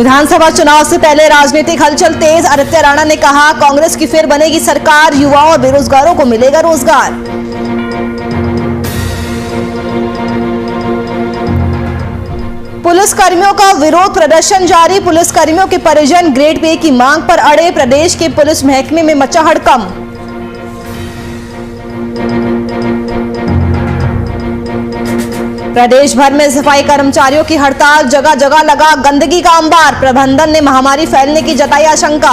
विधानसभा चुनाव से पहले राजनीतिक हलचल तेज। आदित्य राणा ने कहा, कांग्रेस की फिर बनेगी सरकार, युवाओं और बेरोजगारों को मिलेगा रोजगार। पुलिस कर्मियों का विरोध प्रदर्शन जारी। पुलिस कर्मियों के परिजन ग्रेड पे की मांग पर अड़े। प्रदेश के पुलिस महकमे में मचा हड़कंप। प्रदेश भर में सफाई कर्मचारियों की हड़ताल, जगह जगह लगा गंदगी का अंबार। प्रबंधन ने महामारी फैलने की जताई आशंका।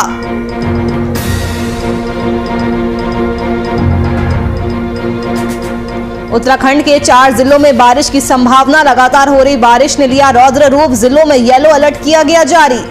उत्तराखंड के 4 जिलों में बारिश की संभावना। लगातार हो रही बारिश ने लिया रौद्र रूप। जिलों में येलो अलर्ट किया गया जारी।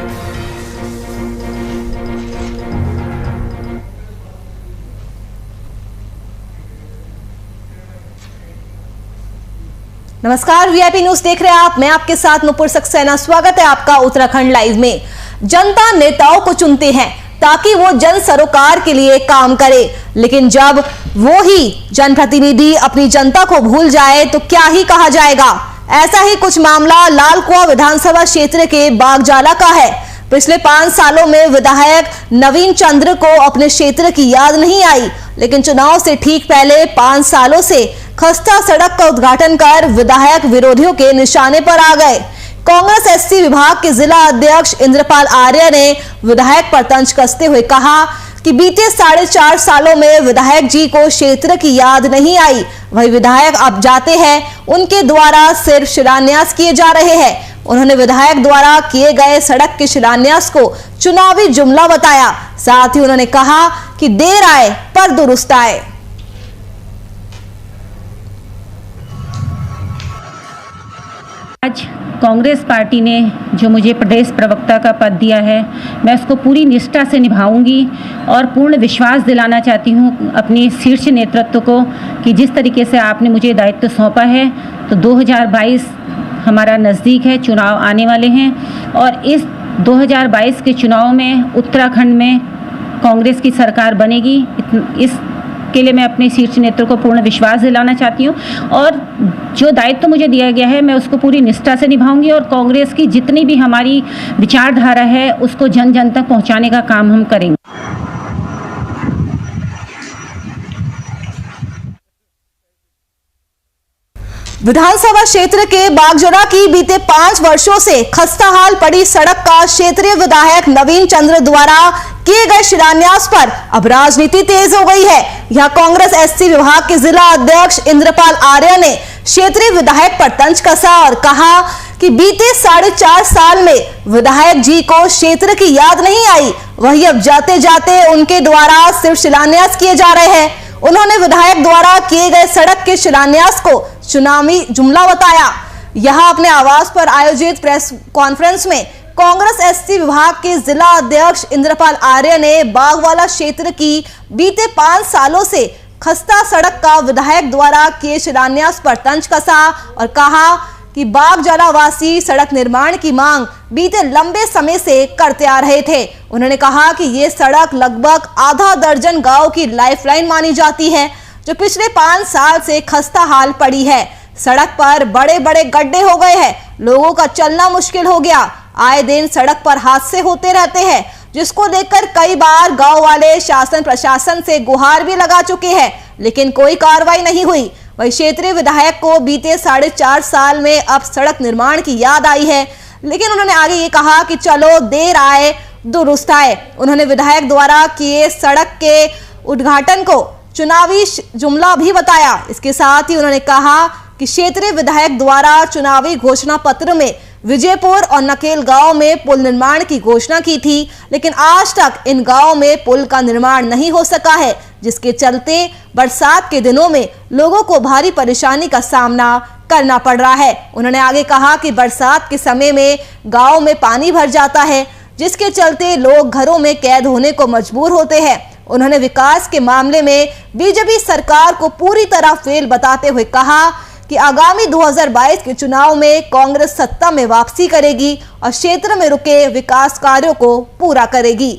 नमस्कार, वीआईपी न्यूज देख रहे हैं आप। मैं आपके साथ नुपुर सक्सेना। स्वागत है आपका उत्तराखंड लाइव में। जनता नेताओं को चुनते हैं ताकि वो जन सरोकार के लिए काम करे, लेकिन जब वो ही जनप्रतिनिधि अपनी जनता को भूल जाए तो क्या ही कहा जाएगा। ऐसा ही कुछ मामला लालकुआं विधानसभा क्षेत्र के बागजाला का है। पिछले 5 सालों में विधायक नवीन चंद्र को अपने क्षेत्र की याद नहीं आई, लेकिन चुनाव से ठीक पहले 5 सालों से खस्ता सड़क का उद्घाटन कर विधायक विरोधियों के निशाने पर आ गए। कांग्रेस एससी विभाग के जिला अध्यक्ष इंद्रपाल आर्य ने विधायक पर तंज कसते हुए कहा कि बीते 4.5 सालों में विधायक जी को क्षेत्र की याद नहीं आई। वही विधायक अब जाते हैं, उनके द्वारा सिर्फ शिलान्यास किए जा रहे हैं। उन्होंने विधायक द्वारा किए गए सड़क के शिलान्यास को चुनावी जुमला बताया। साथ ही उन्होंने कहा कि देर आए पर दुरुस्त आए। आज कांग्रेस पार्टी ने जो मुझे प्रदेश प्रवक्ता का पद दिया है, मैं उसको पूरी निष्ठा से निभाऊंगी और पूर्ण विश्वास दिलाना चाहती हूं अपने शीर्ष नेतृत्व को कि जिस तरीके से आपने मुझे दायित्व सौंपा है, तो 2022 हमारा नज़दीक है, चुनाव आने वाले हैं और इस 2022 के चुनाव में उत्तराखंड में कांग्रेस की सरकार बनेगी। इसके लिए मैं अपने शीर्ष नेतृत्व को पूर्ण विश्वास दिलाना चाहती हूँ और जो दायित्व मुझे दिया गया है मैं उसको पूरी निष्ठा से निभाऊंगी और कांग्रेस की जितनी भी हमारी विचारधारा है उसको जन जन तक पहुँचाने का काम हम करेंगे। विधानसभा क्षेत्र के बागजाला की बीते 5 वर्षों से खस्ता हाल पड़ी सड़क का क्षेत्रीय विधायक नवीन चंद्र द्वारा किए गए शिलान्यास पर अब राजनीति तेज हो गई है। यहां कांग्रेस एससी विभाग के जिला अध्यक्ष इंद्रपाल आर्य ने क्षेत्रीय विधायक पर तंज कसा और कहा कि बीते 4.5 साल में विधायक जी को क्षेत्र की याद नहीं आई। वही अब जाते जाते उनके द्वारा सिर्फ शिलान्यास किए जा रहे हैं। उन्होंने विधायक द्वारा किए गए सड़क के शिलान्यास को चुनावी जुमला बताया। यहां अपने आवास पर आयोजित प्रेस कॉन्फ्रेंस में कांग्रेस एससी विभाग के जिला अध्यक्ष इंद्रपाल आर्य ने बागवाला क्षेत्र की बीते 5 सालों से खस्ता सड़क का विधायक द्वारा किए शिलान्यास पर तंज कसा और कहा कि बागजाला वासी सड़क निर्माण की मांग बीते लंबे समय से करते आ रहे थे। उन्होंने कहा कि ये सड़क लगभग आधा दर्जन गांव की लाइफलाइन मानी जाती है, जो पिछले 5 साल से खस्ता हाल पड़ी है। सड़क पर बड़े बड़े गड्ढे हो गए हैं, लोगों का चलना मुश्किल हो गया। आए दिन सड़क पर हादसे होते रहते हैं, जिसको लेकर कई बार गांव वाले शासन प्रशासन से गुहार भी लगा चुके हैं, लेकिन कोई कार्रवाई नहीं हुई। वही क्षेत्रीय विधायक को बीते 4.5 साल में अब सड़क निर्माण की याद आई है, लेकिन उन्होंने आगे ये कहा कि चलो देर आए दुरुस्त आए। उन्होंने विधायक द्वारा किए सड़क के उद्घाटन को चुनावी जुमला भी बताया। इसके साथ ही उन्होंने कहा कि क्षेत्रीय विधायक द्वारा चुनावी घोषणा पत्र में विजयपुर और नकेल गांव में पुल निर्माण की घोषणा की थी, लेकिन आज तक इन गांव में पुल का निर्माण नहीं हो सका है, जिसके चलते बरसात के दिनों में लोगों को भारी परेशानी का सामना करना पड़ रहा है। उन्होंने आगे कहा कि बरसात के समय में गांव में पानी भर जाता है, जिसके चलते लोग घरों में कैद होने को मजबूर होते हैं। उन्होंने विकास के मामले में बीजेपी सरकार को पूरी तरह फेल बताते हुए कहा कि आगामी 2022 के चुनाव में कांग्रेस सत्ता में वापसी करेगी और क्षेत्र में रुके विकास कार्यों को पूरा करेगी।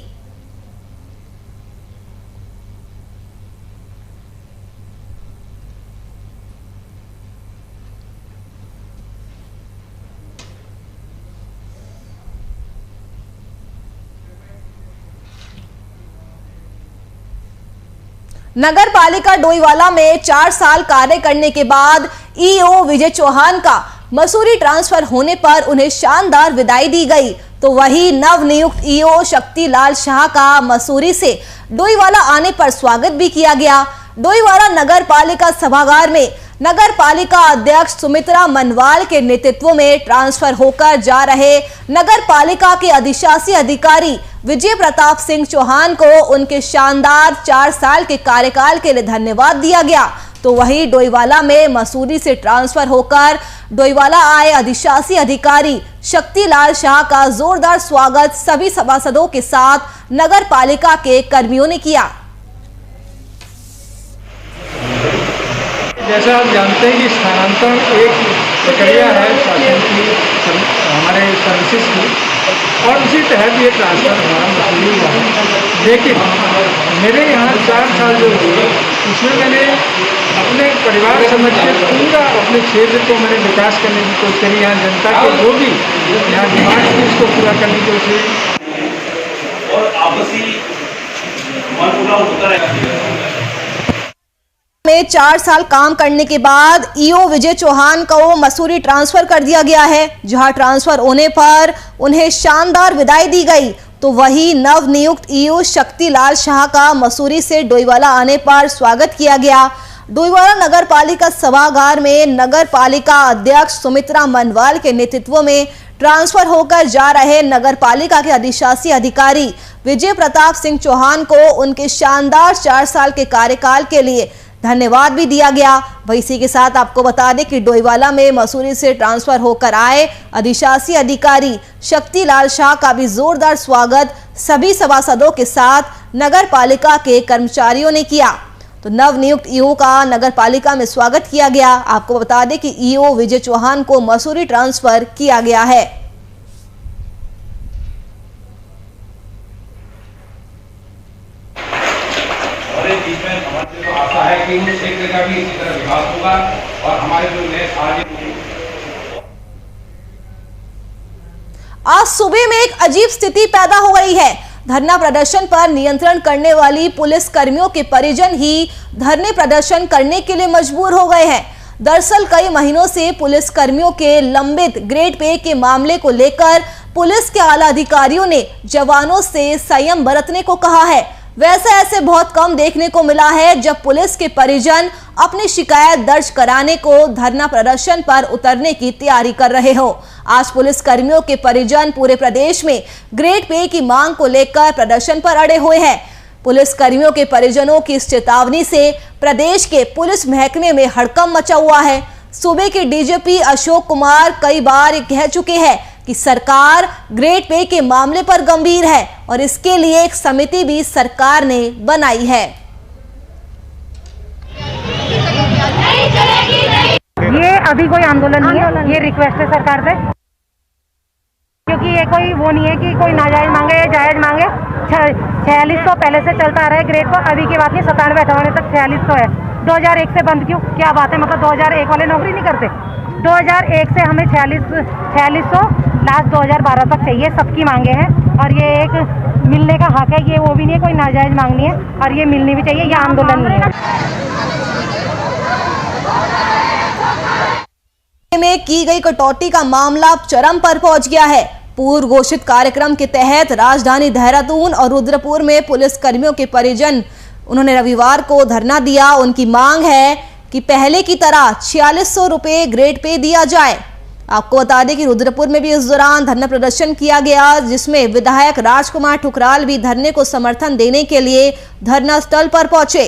नगर पालिका डोईवाला में 4 साल कार्य करने के बाद ईओ विजय चौहान का मसूरी ट्रांसफर होने पर उन्हें शानदार विदाई दी गई। तो वही नवनियुक्त ईओ शक्तिलाल शाह का मसूरी से डोईवाला आने पर स्वागत भी किया गया। डोईवाला नगर पालिका सभागार में नगर पालिका अध्यक्ष सुमित्रा मनवाल के नेतृत्व में ट्रांसफर होकर जा रहे नगर पालिका के अधिशासी अधिकारी विजय प्रताप सिंह चौहान को उनके शानदार 4 साल के कार्यकाल के लिए धन्यवाद दिया गया। तो वही डोईवाला में मसूरी से ट्रांसफर होकर डोईवाला आए अधिशासी अधिकारी शक्तिलाल शाह का जोरदार स्वागत सभी सभासदों के साथ नगर पालिका के कर्मियों ने किया। जैसा आप जानते हैं कि स्थानांतरण एक प्रक्रिया है शासन की, हमारे सर्विसेज की, और उसी तहत ये ट्रांसफ़र हमारा मसूरी हुआ है। लेकिन मेरे यहाँ 4 साल जो हुए उसमें मैंने अपने परिवार समझ के पूरा अपने क्षेत्र को मैंने विकास करने की कोशिश करी। यहाँ जनता के जो भी यहाँ डिमांड थी उसको पूरा करने की कोशिश और आपसी मनमुटाव होता है। में 4 साल काम करने के बाद ईओ विजय चौहान को मसूरी ट्रांसफर कर दिया गया है, जहां ट्रांसफर होने पर उन्हें शानदार विदाई दी गई। तो वही नवनियुक्त ईओ शक्तिलाल शाह का मसूरी से डोईवाला आने पर स्वागत किया गया। डोईवाला नगर पालिका सभागार में नगर पालिका अध्यक्ष सुमित्रा मनवाल के नेतृत्व में ट्रांसफर होकर जा रहे नगर पालिका के अधिशासी अधिकारी विजय प्रताप सिंह चौहान को उनके शानदार 4 साल के कार्यकाल के लिए धन्यवाद भी दिया गया। वही इसी के साथ आपको बता दें कि डोईवाला में मसूरी से ट्रांसफर होकर आए अधिशासी अधिकारी शक्तिलाल शाह का भी जोरदार स्वागत सभी सभासदों के साथ नगर पालिका के कर्मचारियों ने किया। तो नवनियुक्त ईओ का नगर पालिका में स्वागत किया गया। आपको बता दें कि ईओ विजय चौहान को मसूरी ट्रांसफर किया गया है। आशा है कि उस क्षेत्र का भी इसी तरह विकास होगा और हमारे जो नए आज सुबह में एक अजीब स्थिति पैदा हो गई है। धरना प्रदर्शन पर नियंत्रण करने वाली पुलिस कर्मियों के परिजन ही धरने प्रदर्शन करने के लिए मजबूर हो गए हैं। दरअसल कई महीनों से पुलिस कर्मियों के लंबित ग्रेड पे के मामले को लेकर पुलिस के आला अधिकारियों ने जवानों से संयम बरतने को कहा है। वैसे ऐसे बहुत कम देखने को मिला है जब पुलिस के परिजन अपनी शिकायत दर्ज कराने को धरना प्रदर्शन पर उतरने की तैयारी कर रहे हो। आज पुलिस कर्मियों के परिजन पूरे प्रदेश में ग्रेड पे की मांग को लेकर प्रदर्शन पर अड़े हुए हैं। पुलिस कर्मियों के परिजनों की इस चेतावनी से प्रदेश के पुलिस महकमे में हड़कंप मचा हुआ है। सूबे के डीजीपी अशोक कुमार कई बार ये कह चुके हैं कि सरकार ग्रेड पे के मामले पर गंभीर है और इसके लिए एक समिति भी सरकार ने बनाई है। ये अभी कोई आंदोलन नहीं है, ये रिक्वेस्ट है सरकार से, क्योंकि ये कोई वो नहीं है कि कोई नाजायज मांगे या जायज मांगे। 4600 पहले से चलता आ रहा है ग्रेड पर, अभी की बात नहीं, 97-58 तक 4600 है। 2001 से बंद क्यों? क्या बात है, मतलब 2001 वाले नौकरी नहीं करते? 2001 से हमें 4600 लास्ट 2012 तक चाहिए, सबकी मांगे हैं और ये एक मिलने का हक है, ये वो भी नहीं है कोई नाजायज मांगनी है और ये मिलनी भी चाहिए, ये आंदोलन नहीं है। में की गई कटौती का मामला अब चरम पर पहुंच गया है। पूर्व घोषित कार्यक्रम के तहत राजधानी देहरादून और रुद्रपुर में पुलिस कर्मियों के परिजन उन्होंने रविवार को धरना दिया। उनकी मांग है कि पहले की तरह 4600 रुपए ग्रेड पे दिया जाए। आपको बता दें कि रुद्रपुर में भी इस दौरान धरना प्रदर्शन किया गया, जिसमें विधायक राजकुमार ठुकराल भी धरने को समर्थन देने के लिए धरना स्थल पर पहुंचे।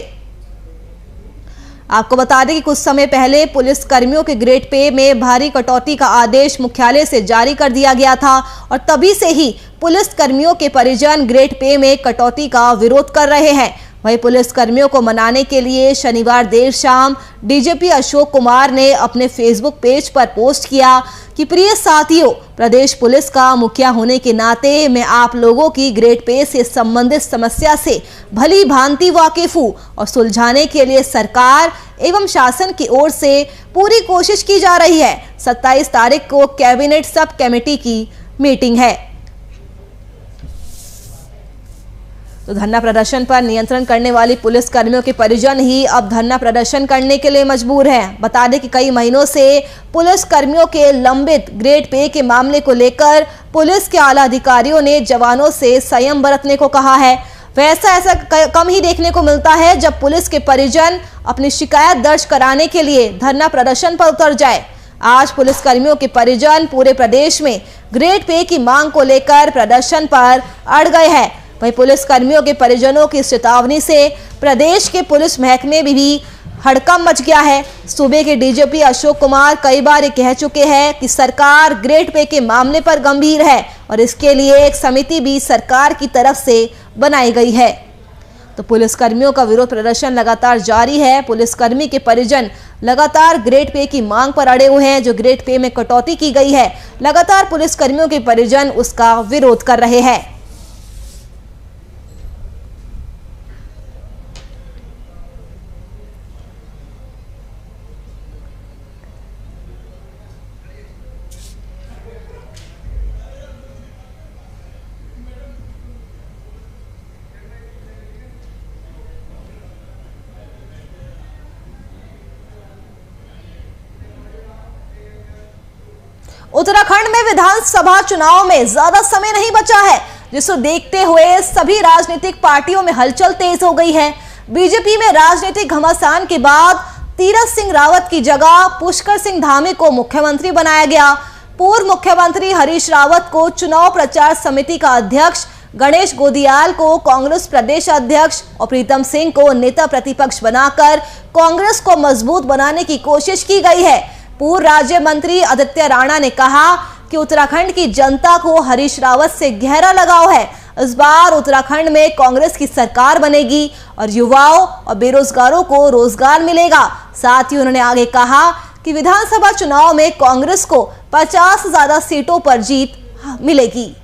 आपको बता दें कि कुछ समय पहले पुलिस कर्मियों के ग्रेड पे में भारी कटौती का आदेश मुख्यालय से जारी कर दिया गया था और तभी से ही पुलिस कर्मियों के परिजन ग्रेड पे में कटौती का विरोध कर रहे हैं। वहीं पुलिस कर्मियों को मनाने के लिए शनिवार देर शाम डीजीपी अशोक कुमार ने अपने फेसबुक पेज पर पोस्ट किया कि प्रिय साथियों, प्रदेश पुलिस का मुखिया होने के नाते मैं आप लोगों की ग्रेड पे से संबंधित समस्या से भली भांति वाकिफ हूँ और सुलझाने के लिए सरकार एवं शासन की ओर से पूरी कोशिश की जा रही है। 27 तारीख को कैबिनेट सब कमेटी की मीटिंग है। तो धरना प्रदर्शन पर नियंत्रण करने वाली पुलिस कर्मियों के परिजन ही अब धरना प्रदर्शन करने के लिए मजबूर हैं। बता दें कि कई महीनों से पुलिस कर्मियों के लंबित ग्रेड पे के मामले को लेकर पुलिस के आला अधिकारियों ने जवानों से संयम बरतने को कहा है। वैसा ऐसा कम ही देखने को मिलता है जब पुलिस के परिजन अपनी शिकायत दर्ज कराने के लिए धरना प्रदर्शन पर उतर जाए। आज पुलिस कर्मियों के परिजन पूरे प्रदेश में ग्रेड पे की मांग को लेकर प्रदर्शन पर अड़ गए हैं। वहीं पुलिस कर्मियों के परिजनों की चेतावनी से प्रदेश के पुलिस महकमे में भी हड़कंप मच गया है। सूबे के डीजीपी अशोक कुमार कई बार ये कह चुके हैं कि सरकार ग्रेड पे के मामले पर गंभीर है और इसके लिए एक समिति भी सरकार की तरफ से बनाई गई है। तो पुलिस कर्मियों का विरोध प्रदर्शन लगातार जारी है। पुलिस कर्मी के परिजन लगातार ग्रेड पे की मांग पर अड़े हुए हैं। जो ग्रेड पे में कटौती की गई है, लगातार पुलिस कर्मियों के परिजन उसका विरोध कर रहे हैं। उत्तराखंड में विधानसभा चुनाव में ज्यादा समय नहीं बचा है, जिसको देखते हुए सभी राजनीतिक पार्टियों में हलचल तेज हो गई है। बीजेपी में राजनीतिक घमासान के बाद तीरथ सिंह रावत की जगह पुष्कर सिंह धामी को मुख्यमंत्री बनाया गया। पूर्व मुख्यमंत्री हरीश रावत को चुनाव प्रचार समिति का अध्यक्ष, गणेश गोदियाल को कांग्रेस प्रदेश अध्यक्ष और प्रीतम सिंह को नेता प्रतिपक्ष बनाकर कांग्रेस को मजबूत बनाने की कोशिश की गई है। पूर्व राज्य मंत्री आदित्य राणा ने कहा कि उत्तराखंड की जनता को हरीश रावत से गहरा लगाव है। इस बार उत्तराखंड में कांग्रेस की सरकार बनेगी और युवाओं और बेरोजगारों को रोजगार मिलेगा। साथ ही उन्होंने आगे कहा कि विधानसभा चुनाव में कांग्रेस को 50 से ज्यादा सीटों पर जीत मिलेगी।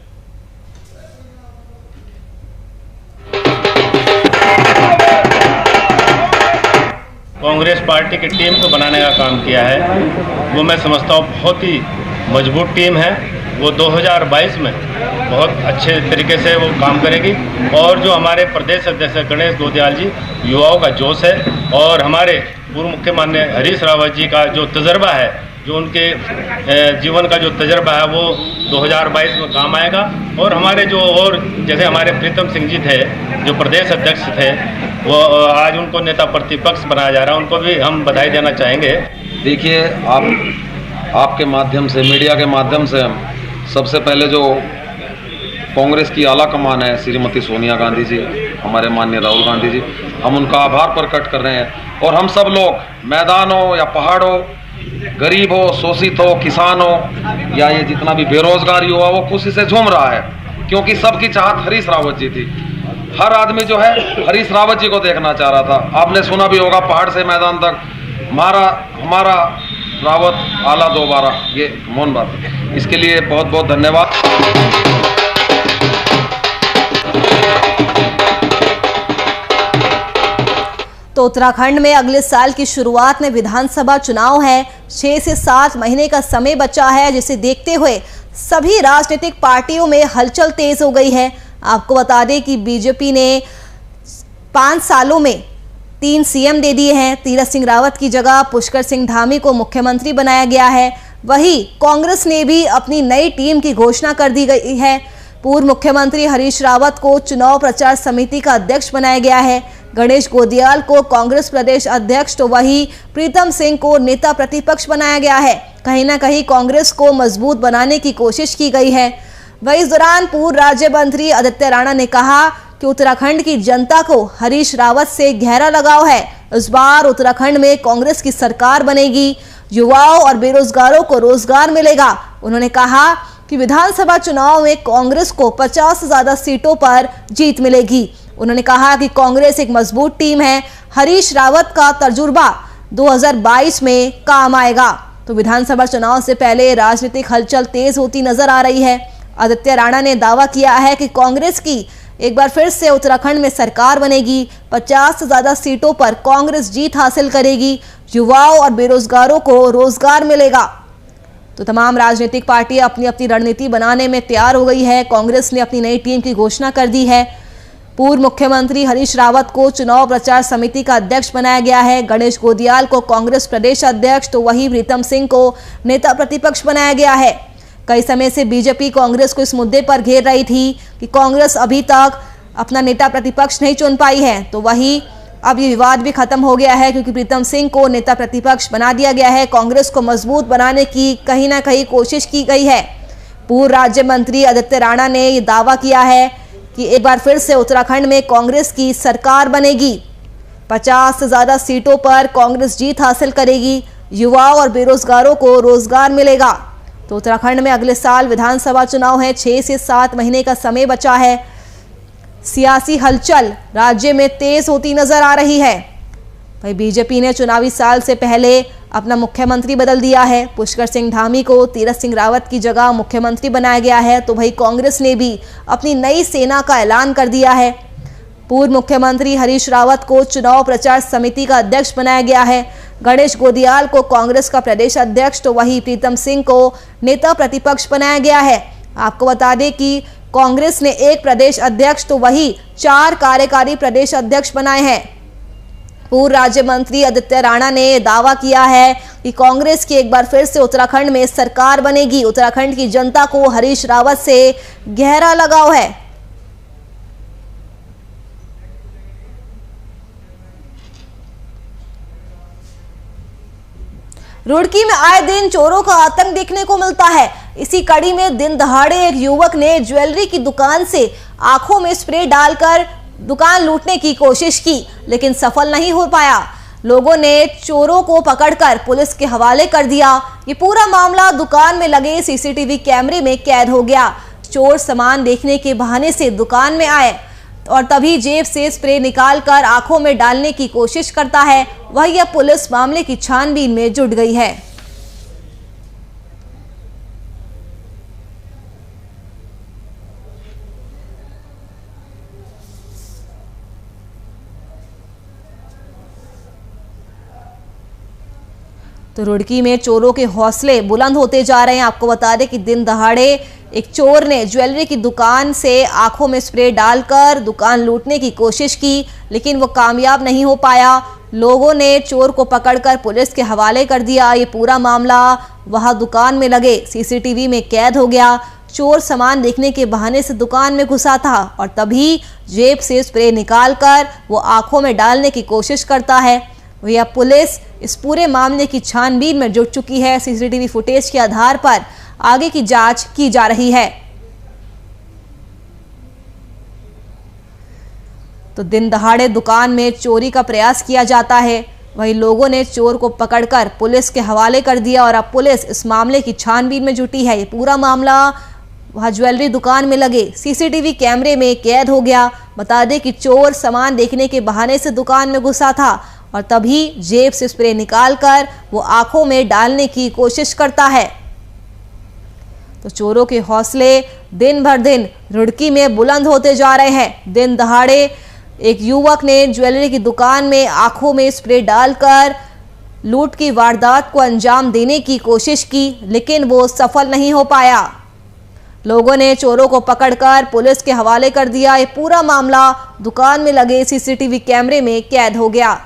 कांग्रेस पार्टी की टीम को बनाने का काम किया है, वो मैं समझता हूँ बहुत ही मजबूत टीम है। वो 2022 में बहुत अच्छे तरीके से वो काम करेगी और जो हमारे प्रदेश अध्यक्ष गणेश गोदियाल जी, युवाओं का जोश है और हमारे पूर्व मुख्यमंत्री हरीश रावत जी का जो तजर्बा है, जो उनके जीवन का जो तजर्बा है वो 2022 में काम आएगा। और हमारे जो और जैसे हमारे प्रीतम सिंह जी थे जो प्रदेश अध्यक्ष थे, वो आज उनको नेता प्रतिपक्ष बनाया जा रहा है, उनको भी हम बधाई देना चाहेंगे। देखिए, आपके माध्यम से, मीडिया के माध्यम से हम सबसे पहले जो कांग्रेस की आला कमान है श्रीमती सोनिया गांधी जी, हमारे माननीय राहुल गांधी जी, हम उनका आभार प्रकट कर रहे हैं। और हम सब लोग मैदान हो या पहाड़ हो, गरीब हो, शोषित हो, किसान हो या ये जितना भी बेरोजगार युवा, वो खुशी से झूम रहा है क्योंकि सबकी चाहत हरीश रावत जी थी। हर आदमी जो है हरीश रावत जी को देखना चाह रहा था। आपने सुना भी होगा, पहाड़ से मैदान तक हमारा रावत आला दोबारा, ये मौन बात है। इसके लिए बहुत बहुत धन्यवाद। तो उत्तराखंड में अगले साल की शुरुआत में विधानसभा चुनाव है। 6 से 7 महीने का समय बचा है, जिसे देखते हुए सभी राजनीतिक पार्टियों में हलचल तेज हो गई है। आपको बता दें कि बीजेपी ने 5 सालों में 3 सीएम दे दिए हैं। तीरथ सिंह रावत की जगह पुष्कर सिंह धामी को मुख्यमंत्री बनाया गया है। वहीं कांग्रेस ने भी अपनी नई टीम की घोषणा कर दी गई है। पूर्व मुख्यमंत्री हरीश रावत को चुनाव प्रचार समिति का अध्यक्ष बनाया गया है। गणेश गोदियाल को कांग्रेस प्रदेश अध्यक्ष, तो वहीं प्रीतम सिंह को नेता प्रतिपक्ष बनाया गया है। कहीं ना कहीं कांग्रेस को मजबूत बनाने की कोशिश की गई है। वहीं इस दौरान पूर्व राज्य मंत्री आदित्य राणा ने कहा कि उत्तराखंड की जनता को हरीश रावत से गहरा लगाव है। इस बार उत्तराखंड में कांग्रेस की सरकार बनेगी, युवाओं और बेरोजगारों को रोजगार मिलेगा। उन्होंने कहा कि विधानसभा चुनाव में कांग्रेस को 50 से ज्यादा सीटों पर जीत मिलेगी। उन्होंने कहा कि कांग्रेस एक मजबूत टीम है, हरीश रावत का तजुर्बा 2022 में काम आएगा। तो विधानसभा चुनाव से पहले राजनीतिक हलचल तेज होती नजर आ रही है। आदित्य राणा ने दावा किया है कि कांग्रेस की एक बार फिर से उत्तराखंड में सरकार बनेगी, 50 से ज्यादा सीटों पर कांग्रेस जीत हासिल करेगी, युवाओं और बेरोजगारों को रोजगार मिलेगा। तो तमाम राजनीतिक पार्टियां अपनी अपनी रणनीति बनाने में तैयार हो गई है। कांग्रेस ने अपनी नई टीम की घोषणा कर दी है। पूर्व मुख्यमंत्री हरीश रावत को चुनाव प्रचार समिति का अध्यक्ष बनाया गया है। गणेश गोदियाल को कांग्रेस प्रदेश अध्यक्ष तो वहीं प्रीतम सिंह को नेता प्रतिपक्ष बनाया गया है। कई समय से बीजेपी कांग्रेस को इस मुद्दे पर घेर रही थी कि कांग्रेस अभी तक अपना नेता प्रतिपक्ष नहीं चुन पाई है, तो वहीं अब ये विवाद भी खत्म हो गया है क्योंकि प्रीतम सिंह को नेता प्रतिपक्ष बना दिया गया है। कांग्रेस को मजबूत बनाने की कहीं ना कहीं कोशिश की गई है। पूर्व राज्य मंत्री आदित्य राणा ने ये दावा किया है कि एक बार फिर से उत्तराखंड में कांग्रेस की सरकार बनेगी। 50 से ज्यादा सीटों पर कांग्रेस जीत हासिल करेगी। युवाओं और बेरोजगारों को रोजगार मिलेगा। तो उत्तराखंड में अगले साल विधानसभा चुनाव है। 6 से 7 महीने का समय बचा है। सियासी हलचल राज्य में तेज होती नजर आ रही है। भाई बीजेपी ने चुनावी साल से पहले अपना मुख्यमंत्री बदल दिया है। पुष्कर सिंह धामी को तीरथ सिंह रावत की जगह मुख्यमंत्री बनाया गया है। तो भाई कांग्रेस ने भी अपनी नई सेना का ऐलान कर दिया है। पूर्व मुख्यमंत्री हरीश रावत को चुनाव प्रचार समिति का अध्यक्ष बनाया गया है। गणेश गोदियाल को कांग्रेस का प्रदेश अध्यक्ष तो वहीं प्रीतम सिंह को नेता प्रतिपक्ष बनाया गया है। आपको बता दें कि कांग्रेस ने एक प्रदेश अध्यक्ष तो वहीं 4 कार्यकारी प्रदेश अध्यक्ष बनाए हैं। पूर्व राज्य मंत्री आदित्य राणा ने दावा किया है कि कांग्रेस की एक बार फिर से उत्तराखंड में सरकार बनेगी। उत्तराखंड की जनता को हरीश रावत से गहरा लगाव है। रुड़की में आए दिन चोरों का आतंक देखने को मिलता है। इसी कड़ी में दिन दहाड़े एक युवक ने ज्वेलरी की दुकान से आंखों में स्प्रे डालकर दुकान लूटने की कोशिश की, लेकिन सफल नहीं हो पाया। लोगों ने चोरों को पकड़कर पुलिस के हवाले कर दिया। ये पूरा मामला दुकान में लगे सीसीटीवी कैमरे में कैद हो गया। चोर सामान देखने के बहाने से दुकान में आए और तभी जेब से स्प्रे निकालकर आंखों में डालने की कोशिश करता है। वही अब पुलिस मामले की छानबीन में जुट गई है। तो रुड़की में चोरों के हौसले बुलंद होते जा रहे हैं। आपको बता दें कि दिन दहाड़े एक चोर ने ज्वेलरी की दुकान से आंखों में स्प्रे डालकर दुकान लूटने की कोशिश की, लेकिन वो कामयाब नहीं हो पाया। लोगों ने चोर को पकड़कर पुलिस के हवाले कर दिया। ये पूरा मामला वहां दुकान में लगे सीसीटीवी में कैद हो गया। चोर सामान देखने के बहाने से दुकान में घुसा था और तभी जेब से स्प्रे निकालकर वो आंखों में डालने की कोशिश करता है। वही अब पुलिस इस पूरे मामले की छानबीन में जुट चुकी है। सीसीटीवी फुटेज के आधार पर आगे की जांच की जा रही है। तो दिन दहाड़े दुकान में चोरी का प्रयास किया जाता है। वहीं लोगों ने चोर को पकड़कर पुलिस के हवाले कर दिया और अब पुलिस इस मामले की छानबीन में जुटी है। ये पूरा मामला वहां ज्वेलरी दुकान में लगे सीसीटीवी कैमरे में कैद हो गया। बता दें कि चोर सामान देखने के बहाने से दुकान में घुसा था और तभी जेब से स्प्रे निकालकर वो आंखों में डालने की कोशिश करता है। तो चोरों के हौसले दिन भर दिन रुड़की में बुलंद होते जा रहे हैं। दिन दहाड़े एक युवक ने ज्वेलरी की दुकान में आंखों में स्प्रे डालकर लूट की वारदात को अंजाम देने की कोशिश की, लेकिन वो सफल नहीं हो पाया। लोगों ने चोरों को पकड़कर पुलिस के हवाले कर दिया। ये पूरा मामला दुकान में लगे सीसीटीवी कैमरे में कैद हो गया।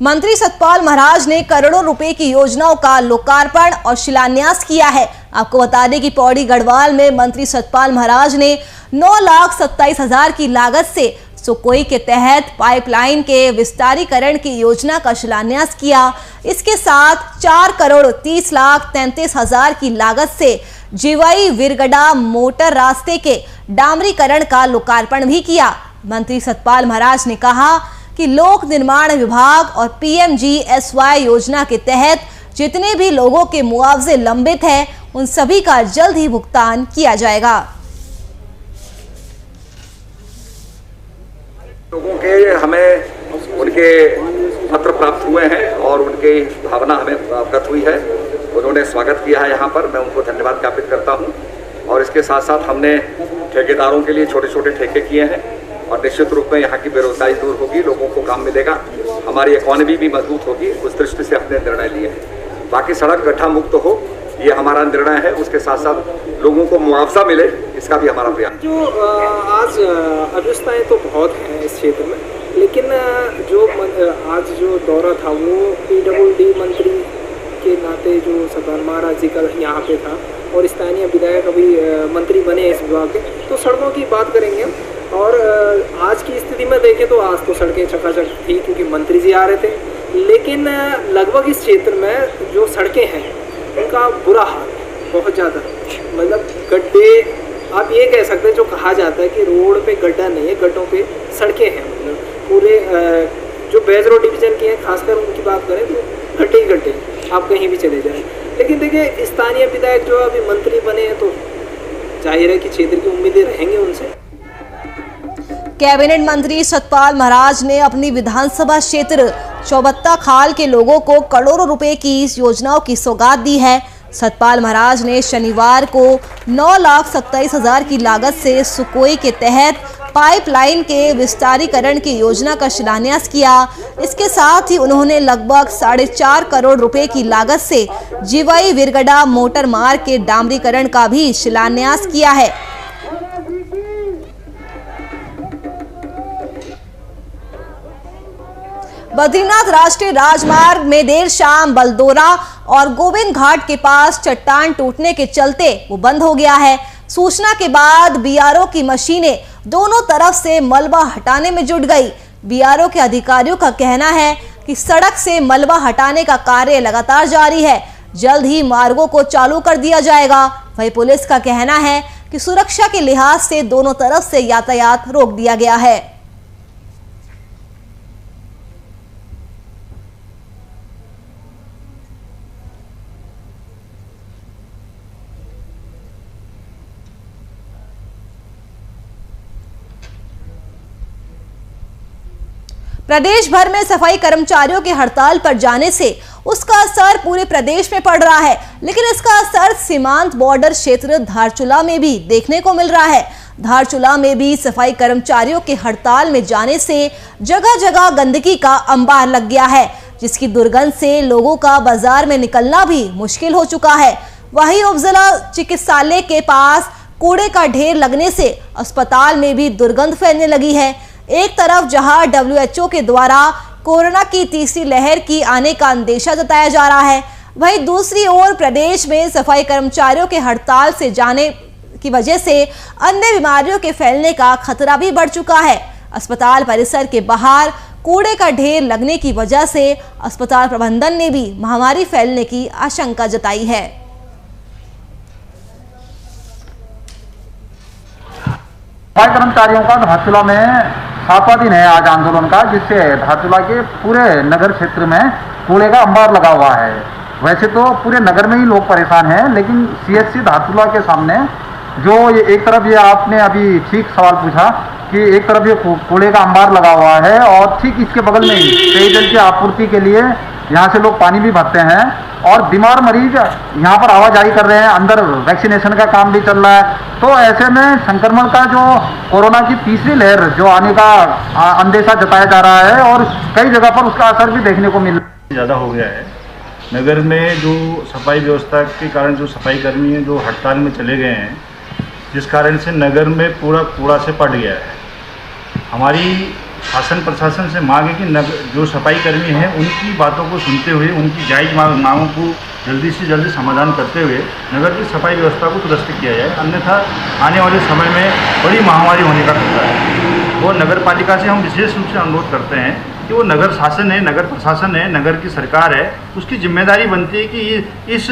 मंत्री सतपाल महाराज ने करोड़ों रुपए की योजनाओं का लोकार्पण और शिलान्यास किया है। आपको बता दें कि पौड़ी गढ़वाल में मंत्री सतपाल महाराज ने 9,27,000 की लागत से सुकोई के तहत पाइपलाइन के विस्तारीकरण की योजना का शिलान्यास किया। इसके साथ 4,30,33,000 की लागत से जिवाई विरगड़ा मोटर रास्ते के डामरीकरण का लोकार्पण भी किया। मंत्री सतपाल महाराज ने कहा कि लोक निर्माण विभाग और PMGSY योजना के तहत जितने भी लोगों के मुआवजे लंबित हैं, उन सभी का जल्द ही भुगतान किया जाएगा। लोगों के हमें उनके पत्र प्राप्त हुए हैं और उनकी भावना हमें अवगत हुई है। उन्होंने स्वागत किया है यहाँ पर, मैं उनको धन्यवाद ज्ञापित करता हूँ। और इसके साथ साथ हमने ठेकेदारों के लिए छोटे छोटे ठेके किए हैं और निश्चित रूप में यहाँ की बेरोजगारी दूर होगी, लोगों को काम मिलेगा, हमारी इकॉनमी भी मजबूत होगी। उस दृष्टि से अपने निर्णय लिए हैं। बाकी सड़क गड्ढा मुक्त हो, ये हमारा निर्णय है। उसके साथ साथ लोगों को मुआवजा मिले, इसका भी हमारा प्रयास। जो आज अव्यवस्थाएं तो बहुत हैं इस क्षेत्र में, लेकिन जो आज जो दौरा था वो PWD मंत्री के नाते जो सतपाल महाराज जी का यहाँ पे था और स्थानीय विधायक अभी मंत्री बने इस विभाग के, तो सड़कों की बात करेंगे। और आज की स्थिति में देखें तो आज तो सड़कें चकाचक थी क्योंकि मंत्री जी आ रहे थे, लेकिन लगभग इस क्षेत्र में जो सड़कें हैं उनका बुरा हाल है, बहुत ज़्यादा। मतलब गड्ढे, आप ये कह सकते हैं, जो कहा जाता है कि रोड पे गड्ढा नहीं है, गड्ढों पे सड़कें हैं। मतलब पूरे जो बेज रोड डिवीजन की हैं, खासकर उनकी बात करें तो गड्ढे ही गड्ढे, आप कहीं भी चले जाएं। लेकिन देखिए, स्थानीय विधायक जो अभी मंत्री बने हैं, तो जाहिर है कि क्षेत्र की उम्मीदें रहेंगी उनसे। कैबिनेट मंत्री सतपाल महाराज ने अपनी विधानसभा क्षेत्र चौबत्ता खाल के लोगों को करोड़ों रुपए की योजनाओं की सौगात दी है। सतपाल महाराज ने शनिवार को 9,27,000 की लागत से सुकोई के तहत पाइपलाइन के विस्तारीकरण की योजना का शिलान्यास किया। इसके साथ ही उन्होंने लगभग 4.5 करोड़ रुपए की लागत से जिवाई विरगड़ा मोटर मार्ग के डामरीकरण का भी शिलान्यास किया है। बद्रीनाथ राष्ट्रीय राजमार्ग में देर शाम बलदोरा और गोविंद घाट के पास चट्टान टूटने के चलते वो बंद हो गया है। सूचना के बाद BRO की मशीनें दोनों तरफ से मलबा हटाने में जुट गई। BRO के अधिकारियों का कहना है कि सड़क से मलबा हटाने का कार्य लगातार जारी है, जल्द ही मार्गों को चालू कर दिया जाएगा। वहीं पुलिस का कहना है कि सुरक्षा के लिहाज से दोनों तरफ से यातायात रोक दिया गया है। प्रदेश भर में सफाई कर्मचारियों के हड़ताल पर जाने से उसका असर पूरे प्रदेश में पड़ रहा है, लेकिन इसका असर सीमांत बॉर्डर क्षेत्र धारचूला में भी देखने को मिल रहा है। धारचूला में भी सफाई कर्मचारियों के हड़ताल में जाने से जगह जगह गंदगी का अंबार लग गया है, जिसकी दुर्गंध से लोगों का बाजार में निकलना भी मुश्किल हो चुका है। वहीं उपजिला चिकित्सालय के पास कूड़े का ढेर लगने से अस्पताल में भी दुर्गंध फैलने लगी है। एक तरफ जहां WHO के द्वारा कोरोना की तीसरी लहर की आने का अंदेशा जताया जा रहा है, वहीं दूसरी ओर प्रदेश में सफाई कर्मचारियों के हड़ताल से जाने की वजह से अन्य बीमारियों के फैलने का खतरा भी बढ़ चुका है। अस्पताल परिसर के बाहर कूड़े का ढेर लगने की वजह से अस्पताल प्रबंधन ने भी महामारी फैलने की आशंका जताई है। सफाई कर्मचारियों का धारचूला में 7वां दिन है आज आंदोलन का, जिससे धारचूला के पूरे नगर क्षेत्र में कूड़े का अंबार लगा हुआ है। वैसे तो पूरे नगर में ही लोग परेशान हैं, लेकिन CHC धारचूला के सामने जो ये एक तरफ, ये आपने अभी ठीक सवाल पूछा कि एक तरफ ये कूड़े का अंबार लगा हुआ है और ठीक इसके बगल में ही पेयजल की आपूर्ति के लिए यहाँ से लोग पानी भी भरते हैं और बीमार मरीज यहाँ पर आवाजाही कर रहे हैं। अंदर वैक्सीनेशन का काम भी चल रहा है। तो ऐसे में संक्रमण का जो कोरोना की तीसरी लहर जो आने का अंदेशा जताया जा रहा है और कई जगह पर उसका असर भी देखने को मिल रहा है। ज़्यादा हो गया है। नगर में जो सफाई व्यवस्था के कारण जो सफाई कर्मी हैं जो हड़ताल में चले गए हैं, जिस कारण से नगर में पूरा कूड़ा से पट गया है। हमारी शासन प्रशासन से मांग है कि जो सफाई कर्मी हैं उनकी बातों को सुनते हुए उनकी जायज़ मांगों को जल्दी से जल्दी समाधान करते हुए नगर की सफाई व्यवस्था को दुरुस्त किया जाए, अन्यथा आने वाले समय में बड़ी महामारी होने का खतरा है। और नगर पालिका से हम विशेष रूप से अनुरोध करते हैं कि वो नगर शासन है, नगर प्रशासन है, नगर की सरकार है, उसकी जिम्मेदारी बनती है कि इस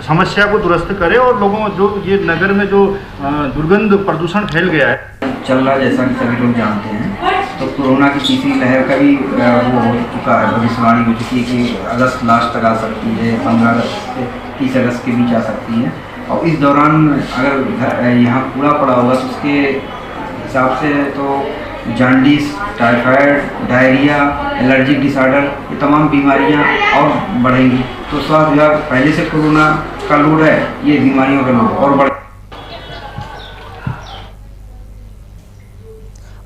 समस्या को दुरुस्त करे और लोगों जो ये नगर में जो दुर्गंध प्रदूषण फैल गया है चल रहा है, जैसा कि सभी लोग जानते हैं, तो कोरोना की तीसरी लहर का भी वो हो चुका है, भविष्यवाणी हो चुकी है कि अगस्त लास्ट तक आ सकती है, 15 अगस्त से 30 अगस्त के बीच आ सकती है। और इस दौरान अगर यहाँ कूड़ा पड़ा होगा तो उसके हिसाब से तो jaundice, typhoid, diarrhoea, allergic disorder, ये तमाम बीमारियाँ और बढ़ेंगी। तो स्वास्थ्य विभाग पहले से कोरोना का लोड है, ये बीमारियों का लोड और बढ़।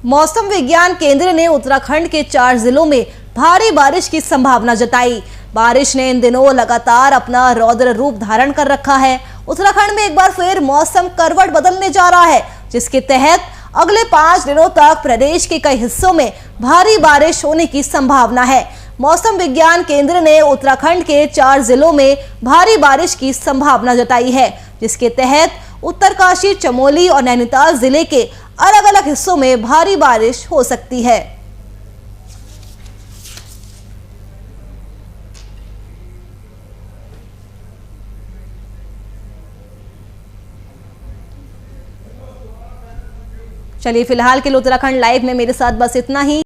मौसम विज्ञान केंद्र ने उत्तराखंड के 4 जिलों में भारी बारिश की संभावना जताई। बारिश ने इन दिनों लगातार अपना रौद्र रूप धारण कर रखा है। उत्तराखंड में एक बार फिर मौसम करवट बदलने जा रहा है, जिसके तहत अगले 5 दिनों तक प्रदेश के कई हिस्सों में भारी बारिश होने की संभावना है। मौसम विज्ञान केंद्र ने उत्तराखंड के 4 जिलों में भारी बारिश की संभावना जताई है, जिसके तहत उत्तरकाशी, चमोली और नैनीताल जिले के अलग अलग हिस्सों में भारी बारिश हो सकती है। चलिए फिलहाल के लिए उत्तराखंड लाइव में मेरे साथ बस इतना ही।